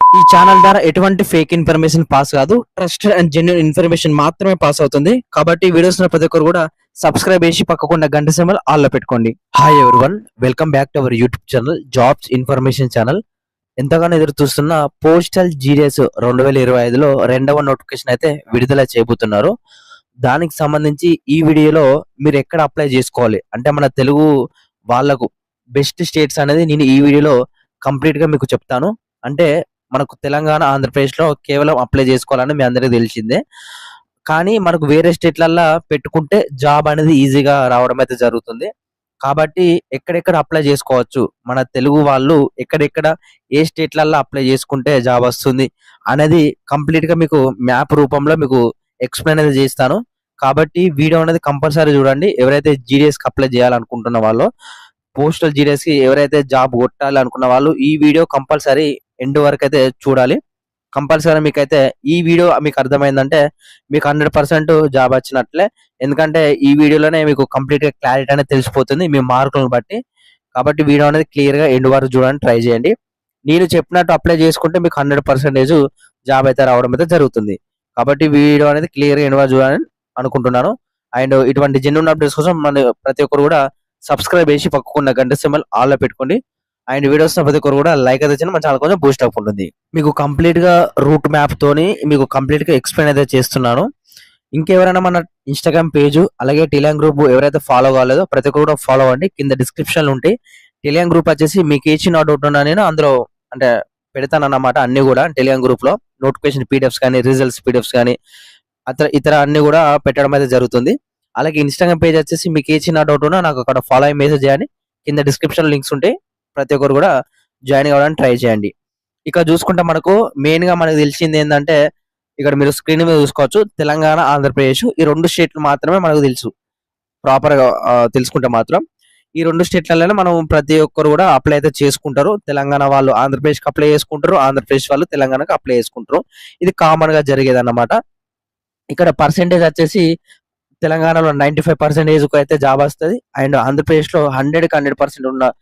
ఈ ఛానల్ ద్వారా ఎటువంటి ఫేక్ ఇన్ఫర్మేషన్ పాస్ కాదు, ట్రస్టెడ్ అండ్ జెన్యున్ ఇన్ఫర్మేషన్ మాత్రమే పాస్ అవుతుంది. కాబట్టి వీడియోస్ ప్రతి ఒక్కరు కూడా సబ్స్క్రైబ్ చేసి పక్కకున్న గంట సింబల్ ఆల్ లో పెట్టుకోండి. Hi everyone, welcome back to our YouTube channel jobs information channel. ఎంతగానో ఎదురు చూస్తున్న పోస్టల్ జీడిఎస్ 2025లో రెండవ నోటిఫికేషన్ అయితే విడుదల చేయబోతున్నారు. దానికి సంబంధించి ఈ వీడియోలో మీరు ఎక్కడ అప్లై చేసుకోవాలి అంటే మన తెలుగు వాళ్ళకు బెస్ట్ స్టేట్స్ అనేది నేను ఈ వీడియోలో కంప్లీట్ గా మీకు చెప్తాను. అంటే మనకు తెలంగాణ, ఆంధ్రప్రదేశ్‌లో కేవలం అప్లై చేసుకోవాలని మీ అందరికీ తెలిసిందే. కానీ మనకు వేరే స్టేట్‌లల్లా పెట్టుకుంటే జాబ్ అనేది ఈజీగా రావడం అయితే జరుగుతుంది. కాబట్టి ఎక్కడెక్కడ అప్లై చేసుకోవచ్చు, మన తెలుగు వాళ్ళు ఎక్కడెక్కడ ఏ స్టేట్‌లల్లా అప్లై చేసుకుంటే జాబ్ వస్తుంది అనేది కంప్లీట్‌గా మీకు మ్యాప్ రూపంలో మీకు ఎక్స్‌ప్లెయిన్ అనేది చేస్తాను. కాబట్టి వీడియో అనేది కంపల్సరీ చూడండి. ఎవరైతే జీడీఎస్‌కి అప్లై చేయాలనుకుంటున్న వాళ్ళో, పోస్టల్ జీడీఎస్‌కి ఎవరైతే జాబ్ కొట్టాలి అనుకున్న వాళ్ళు ఈ వీడియో కంపల్సరీ ఎండ్ వరకైతే చూడాలి. కంపల్సరీ మీకైతే ఈ వీడియో మీకు అర్థమైందంటే మీకు 100% జాబ్ వచ్చినట్లే. ఎందుకంటే ఈ వీడియోలోనే మీకు కంప్లీట్‌గా క్లారిటీ అనేది తెలిసిపోతుంది మీ మార్కులను బట్టి. కాబట్టి వీడియో అనేది క్లియర్‌గా ఎండ్ వరకు చూడడానికి ట్రై చేయండి. నేను చెప్పినట్టు అప్లై చేసుకుంటే మీకు 100% జాబ్ అయితే రావడం అయితే జరుగుతుంది. కాబట్టి వీడియో అనేది క్లియర్‌గా ఎండ్ వరకు చూడాలని అనుకుంటున్నాను. అండ్ ఇటువంటి జెన్యూన్ అప్డేట్స్ కోసం మన ప్రతి ఒక్కరు కూడా సబ్స్క్రైబ్ చేసి పక్కకున్న గంట సింబల్ ఆల్‌లో పెట్టుకోండి. అండ్ వీడియోస్ ప్రతి ఒక్కరు కూడా లైక్ అయితే చేయండి. మన ఛానల్ కొంచెం బూస్ట్ అప్ ఉంటుంది. మీకు కంప్లీట్ గా రూట్ మ్యాప్ తోని మీకు కంప్లీట్ గా ఎక్స్ప్లెయిన్ అయితే చేస్తున్నాను. ఇంకెవరైనా మన ఇన్స్టాగ్రామ్ పేజ్ అలాగే టెలిగ్రామ్ గ్రూప్ ఎవరైతే ఫాలో కాలేదో ప్రతి ఒక్కరు కూడా ఫాలో అవ్వండి. కింద డిస్క్రిప్షన్ లో ఉంటాయి. టెలిగ్రామ్ గ్రూప్ వచ్చేసి మీకు ఏ చిన్న డౌట్ ఉన్నా నేను అందులో అంటే పెడతానన్నమాట. అన్ని కూడా టెలిగ్రామ్ గ్రూప్ లో నోటిఫికేషన్ పీడిఎఫ్స్ కానీ, రిజల్ట్స్ పీడిఎఫ్స్ కానీ ఇతర అన్ని కూడా పెట్టడం అయితే జరుగుతుంది. అలాగే ఇన్స్టాగ్రామ్ పేజ్ వచ్చేసి మీకు ఏ చిన్న డౌట్ ఉన్నా నాకు అక్కడ ఫాలో అయ్యి మెసేజ్ చేయండి. కింద డిస్క్రిప్షన్ లింక్స్ ఉంటాయి. ప్రతి ఒక్కరు కూడా జాయిన్ అవ్వడానికి ట్రై చేయండి. ఇక చూసుకుంటే మనకు మెయిన్ గా మనకు తెలిసింది ఏంటంటే ఇక్కడ మీరు స్క్రీన్ మీద చూసుకోవచ్చు. తెలంగాణ, ఆంధ్రప్రదేశ్ ఈ 2 స్టేట్లు మాత్రమే మనకు తెలుసు. ప్రాపర్ గా తెలుసుకుంటే మాత్రం ఈ 2 స్టేట్లలోనే మనం ప్రతి ఒక్కరు కూడా అప్లై అయితే చేసుకుంటారు. తెలంగాణ వాళ్ళు ఆంధ్రప్రదేశ్ కి అప్లై చేసుకుంటారు, ఆంధ్రప్రదేశ్ వాళ్ళు తెలంగాణకి అప్లై చేసుకుంటారు. ఇది కామన్ గా జరిగేది అన్నమాట. ఇక్కడ పర్సెంటేజ్ వచ్చేసి తెలంగాణలో 95% అయితే జాబ్ వస్తుంది. అండ్ ఆంధ్రప్రదేశ్ లో 100కి 100%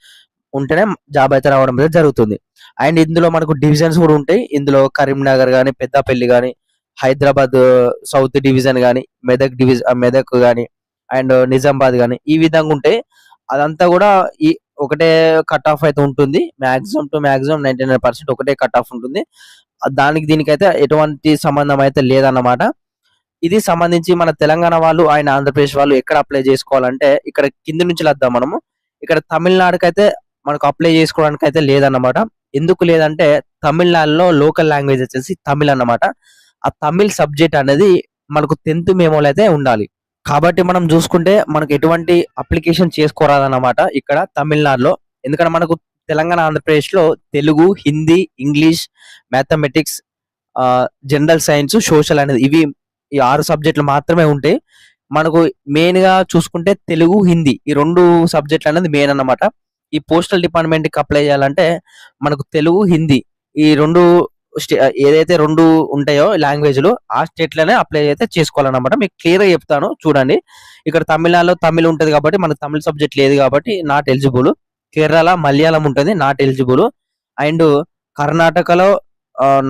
ఉంటేనే జాబ్ అయితే రావడం అయితే జరుగుతుంది. అండ్ ఇందులో మనకు డివిజన్స్ కూడా ఉంటాయి. ఇందులో కరీంనగర్ గాని, పెద్దపల్లి గాని, హైదరాబాద్ సౌత్ డివిజన్ గాని, మెదక్ గాని, అండ్ నిజామాబాద్ గాని ఈ విధంగా ఉంటాయి. అదంతా కూడా ఈ ఒకటే కట్ ఆఫ్ అయితే ఉంటుంది. మాక్సిమం టు మాక్సిమం 99% ఒకటే కట్ ఆఫ్ ఉంటుంది. దానికి దీనికైతే ఎటువంటి సంబంధం అయితే లేదన్నమాట. ఇది సంబంధించి మన తెలంగాణ వాళ్ళు అండ్ ఆంధ్రప్రదేశ్ వాళ్ళు ఎక్కడ అప్లై చేసుకోవాలంటే ఇక్కడ కింది నుంచి వద్దాం మనము. ఇక్కడ తమిళనాడుకైతే మనకు అప్లై చేసుకోవడానికి అయితే లేదన్నమాట. ఎందుకు లేదంటే తమిళనాడులో లోకల్ లాంగ్వేజ్ వచ్చేసి తమిళ్ అన్నమాట. ఆ తమిళ్ సబ్జెక్ట్ అనేది మనకు 10th మెమోలో అయితే ఉండాలి. కాబట్టి మనం చూసుకుంటే మనకు ఎటువంటి అప్లికేషన్ చేసుకోరాదన్నమాట ఇక్కడ తమిళనాడులో. ఎందుకంటే మనకు తెలంగాణ, ఆంధ్రప్రదేశ్ లో Telugu, Hindi, English, mathematics, general science, social అనేది ఈ 6 సబ్జెక్టులు మాత్రమే ఉంటాయి. మనకు మెయిన్ గా చూసుకుంటే తెలుగు, హిందీ ఈ 2 సబ్జెక్టులు అనేది మెయిన్ అన్నమాట. ఈ పోస్టల్ డిపార్ట్మెంట్ కి అప్లై చేయాలంటే మనకు తెలుగు, హిందీ ఈ 2 ఏదైతే 2 ఉంటాయో లాంగ్వేజ్లు ఆ స్టేట్ లోనే అప్లై అయితే చేసుకోవాలన్నమాట. మీకు క్లియర్ గా చెప్తాను చూడండి. ఇక్కడ తమిళనాడులో తమిళ్ ఉంటది కాబట్టి మనకు తమిళ్ సబ్జెక్ట్ లేదు కాబట్టి నాట్ ఎలిజిబుల్. కేరళ, మలయాళం ఉంటుంది నాట్ ఎలిజిబుల్. అండ్ కర్ణాటకలో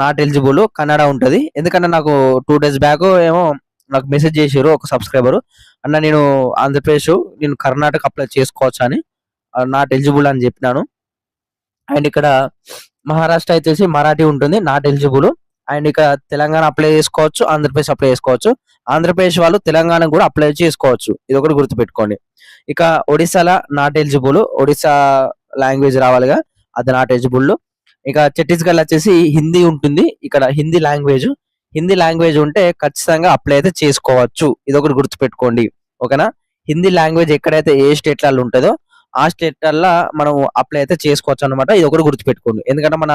నాట్ ఎలిజిబుల్. కన్నడ ఉంటది. ఎందుకంటే నాకు 2 days బ్యాక్ ఏమో నాకు మెసేజ్ చేశారు ఒక సబ్స్క్రైబర్, అన్న నేను ఆంధ్రప్రదేశ్, నేను కర్ణాటక అప్లై చేసుకోవచ్చు అని, నాట్ ఎలిజిబుల్ అని చెప్పినాను. అండ్ ఇక్కడ మహారాష్ట్ర వచ్చేసి మరాఠీ ఉంటుంది నాట్ ఎలిజిబుల్. అండ్ ఇక తెలంగాణ అప్లై చేసుకోవచ్చు, ఆంధ్రప్రదేశ్ అప్లై చేసుకోవచ్చు. ఆంధ్రప్రదేశ్ వాళ్ళు తెలంగాణ కూడా అప్లై చేసుకోవచ్చు. ఇది ఒకటి గుర్తుపెట్టుకోండి. ఇక ఒడిశాలో నాట్ ఎలిజిబుల్. ఒడిశా లాంగ్వేజ్ రావాలిగా, అది నాట్ ఎలిజిబుల్. ఇక ఛత్తీస్గఢ్ వచ్చేసి హిందీ ఉంటుంది. ఇక్కడ హిందీ లాంగ్వేజ్ ఉంటే ఖచ్చితంగా అప్లై అయితే చేసుకోవచ్చు. ఇది ఒకటి గుర్తుపెట్టుకోండి. ఓకేనా. హిందీ లాంగ్వేజ్ ఎక్కడైతే ఏ స్టేట్లలో ఉంటుందో ఆ స్టేట్లల్లో మనం అప్లై అయితే చేసుకోవచ్చు అనమాట. ఇది ఒకటి గుర్తుపెట్టుకోండి. ఎందుకంటే మన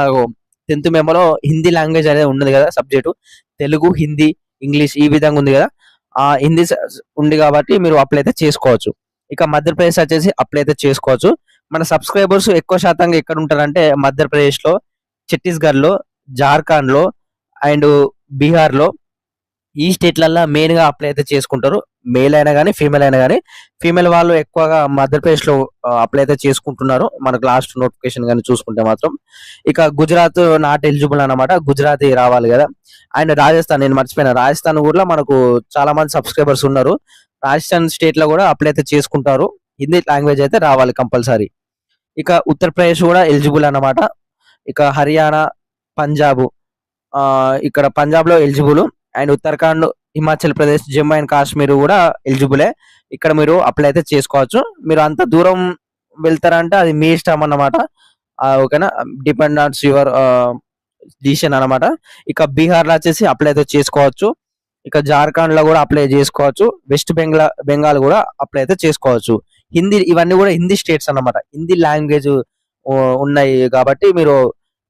10th మెమోలో హిందీ లాంగ్వేజ్ అనేది ఉన్నది కదా సబ్జెక్టు. తెలుగు, హిందీ, ఇంగ్లీష్ ఈ విధంగా ఉంది కదా. ఆ హిందీ ఉంది కాబట్టి మీరు అప్లై అయితే చేసుకోవచ్చు. ఇక మధ్యప్రదేశ్ వచ్చేసి అప్లై అయితే చేసుకోవచ్చు. మన సబ్స్క్రైబర్స్ ఎక్కువ శాతంగా ఎక్కడ ఉంటారంటే మధ్యప్రదేశ్ లో, ఛత్తీస్గఢ్ లో, జార్ఖండ్ లో, అండ్ బీహార్ లో, ఈ స్టేట్‌లల్ల మెయిన్‌గా అప్లై అయితే చేసుకుంటారు. మేల్ అయినా గాని, ఫీమేల్ అయినా గాని. ఫీమేల్ వాళ్ళు ఎక్కువగా మధ్యప్రదేశ్‌లో అప్లై అయితే చేసుకుంటున్నారు. మనకు లాస్ట్ నోటిఫికేషన్ గాని చూసుకుంటే మాత్రం. ఇక గుజరాత్ నాట్ ఎలిజిబుల్ అన్నమాట. గుజరాతీ రావాలి గదా! అండ్ రాజస్థాన్ నేను మర్చిపోయిన. రాజస్థాన్ గూడా మనకు చాలా మంది సబ్‌స్క్రైబర్స్ ఉన్నారు. రాజస్థాన్ స్టేట్‌లో గూడా అప్లై అయితే చేసుకుంటారు. హిందీ లాంగ్వేజ్ అయితే రావాలి కంపల్సరీ. ఇక ఉత్తరప్రదేశ్ గూడా ఎలిజిబుల్ అన్నమాట. ఇక హర్యానా, పంజాబ్ ఇక్కడ పంజాబ్‌లో eligible. And Uttarakhand, Himachal Pradesh, Jammu and Kashmir గూడా ఎలిజిబులే. ఇక్కడ మీరు అప్లై అయితే చేసుకోవచ్చు. మీరు అంత దూరం వెళ్తారంటే అది మీ ఇష్టం అన్నమాట. ఓకేనా. డిపెండ్ ఆన్స్ యువర్ డిసిషన్ అన్నమాట. ఇక బీహార్‌లో వచ్చేసి అప్లై అయితే చేసుకోవచ్చు. ఇక జార్ఖండ్‌లో గూడా అప్లై జేసుకోవచ్చు. వెస్ట్ బెంగాల్ గూడా అప్లై అయితే చేసుకోవచ్చు. హిందీ ఇవన్నీ గూడా హిందీ స్టేట్స్ అన్నమాట. హిందీ లాంగ్వేజ్ ఉన్నాయి గాబట్టి మీరు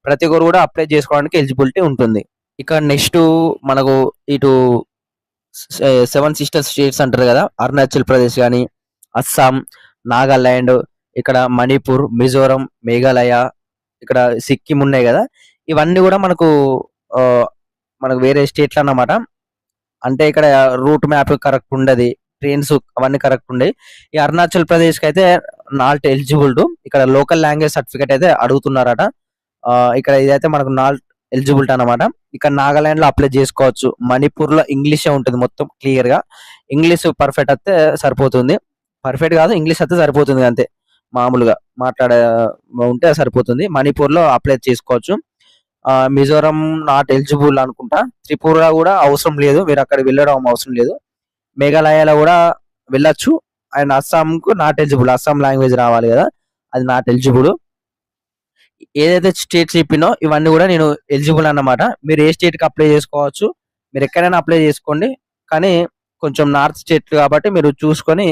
ప్రతి ఒక్కరు గూడా అప్లై చేసుకోవడానికి ఎలిజిబిలిటీ ఉంటుంది. ఇక నెక్స్ట్ మనకు ఇటు 7 సిస్టర్ స్టేట్స్ అంటారు గదా! అరుణాచల్ ప్రదేశ్ గాని, అస్సాం, నాగాలాండ్, ఇక్కడ మణిపూర్, మిజోరం, మేఘాలయ, ఇక్కడ సిక్కిం ఉన్నాయి గదా! ఇవన్నీ గూడా ఆహ్, మనకు వేరే స్టేట్‌లన్నమాట. అంటే ఇక్కడ రూట్ మ్యాప్ కరెక్ట్ ఉండది. ట్రైన్స్ అవన్నీ కరెక్ట్ ఉండయి. ఈ అరుణాచల్ ప్రదేశ్‌కైతే నాట్ ఎలిజిబుల్ టు ఇక్కడ లోకల్ లాంగ్వేజ్ సర్టిఫికేట్ అయితే అడుగుతున్నారట. ఇక్కడ ఇదైతే మనకు నాట్ ఎలిజిబిలిటీ అన్నమాట. ఇక్కడ నాగాలాండ్‌లో అప్లై జేసుకోవచ్చు. మణిపూర్‌లో ఇంగ్లీషే ఉంటది మొత్తం క్లియర్‌గా. ఇంగ్లీష్ పర్ఫెక్ట్ అత్తే సరిపోతుంది. పర్ఫెక్ట్ గాదు ఇంగ్లీష్ అత్తే సరిపోతుంది అంతే. మామూలుగా మాట్లాడే ఉంటే సరిపోతుంది. మణిపూర్‌లో అప్లై చేసుకోవచ్చు. మిజోరం నాట్ ఎలిజిబుల్ అనుకుంటా. త్రిపుర గూడా అవసరం లేదు. మీరక్కడికి వెళ్ళడం అవసరం లేదు. మేఘాలయలో గూడా వెళ్ళొచ్చు. అండ్ అస్సాంకు నాట్ ఎలిజిబుల్. అస్సాం లాంగ్వేజ్ రావాలి గదా! అది నాట్ ఎలిజిబుల్. ఏదైతే స్టేట్స్ చెప్పినో ఇవన్నీ గూడా నేను ఎలిజిబుల్ అన్నమాట. మీరు ఏ స్టేట్‌కి అప్లై జేసుకోవచ్చు. మీరెక్కడైనా అప్లై జేసుకోండి. కానీ కొంచెం నార్త్ స్టేట్లు గాబట్టి మీరు చూసుకొని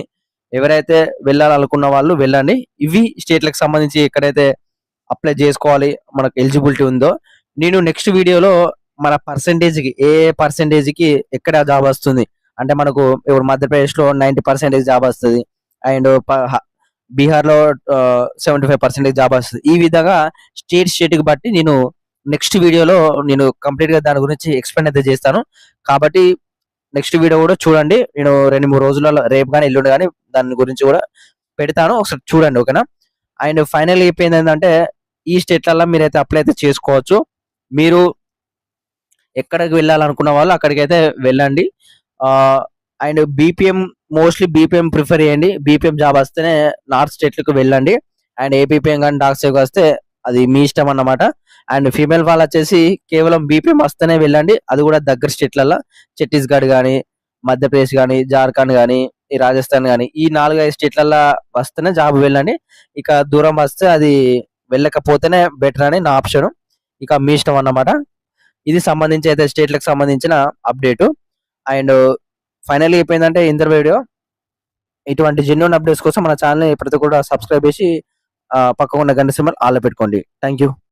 ఎవరైతే వెళ్ళాలనుకున్న వాళ్ళు వెళ్ళండి. ఇవి స్టేట్‌లకు సంబంధించి ఎక్కడైతే అప్లై జేసుకోవాలి, మనకు ఎలిజిబిలిటీ ఉందో, నేను నెక్స్ట్ వీడియోలో మన పర్సెంటేజ్‌కి ఏ పర్సెంటేజ్‌కి ఎక్కడ జాబ్ వస్తుంది. అంటే మనకు ఇప్పుడు మధ్యప్రదేశ్‌లో 90% జాబ్ వస్తది. అండ్ బీహార్‌లో 75% జాబ్ వస్తది. ఈ విధంగా స్టేట్‌కి బట్టి నేను నెక్స్ట్ వీడియోలో నేను కంప్లీట్‌గా దాని గురించి ఎక్స్‌ప్లెయిన్ అయితే చేస్తాను. కాబట్టి నెక్స్ట్ వీడియో గూడా చూడండి. నేను 2, 3 రోజులలో రేపు గాని, ఎల్లుండి గాని దాని గురించి గూడా పెడతాను. ఒకసారి చూడండి. ఓకేనా. అండ్ ఫైనల్‌గా చెప్పేదేందంటే ఈ స్టేట్‌లల్ల మీరైతే అప్లై అయితే చేసుకోవచ్చు. మీరు ఎక్కడికి వెళ్ళాలనుకున్న వాళ్ళు అక్కడికైతే వెళ్ళండి. ఆహ్, అండ్ మోస్ట్‌లీ బీపీఎం ప్రిఫర్ చేయండి. బీపీఎం జాబ్ వస్తేనే నార్త్ స్టేట్‌లకు వెళ్ళండి. అండ్ ఏపీపీఎం గాని, డాక్ వస్తే అది మీ ఇష్టం అన్నమాట. అండ్ ఫీమేల్ వాళ్ళొచ్చేసి కేవలం బీపీఎం వస్తేనే వెళ్ళండి. అది కూడా దగ్గర స్టేట్‌లల్ల ఛత్తీస్‌గఢ్ గాని, మధ్యప్రదేశ్ గాని, జార్ఖండ్ గాని, ఈ రాజస్థాన్ గాని ఈ 4, 5 స్టేట్‌లల్ల వస్తేనే జాబ్ వెళ్ళండి. ఇక దూరం వస్తే అది వెళ్ళకపోతేనే బెటర్ అని నా ఆప్షను. ఇక మీ ఇష్టం అన్నమాట. ఇది సంబంధించి అయితే స్టేట్‌లకు సంబంధించిన అప్డేటు. అండ్ ఫైనల్లీ అయిపోయిందంటే ఇంటర్ వీడియో. ఇటువంటి జెన్యూన్ అప్డేట్స్ కోసం మన ఛానెల్‌ని ప్రతి ఒక్కరు కూడా సబ్స్క్రైబ్ చేసి పక్కకున్న గంట సింబల్ ఆల్‌లో పెట్టుకోండి. Thank you.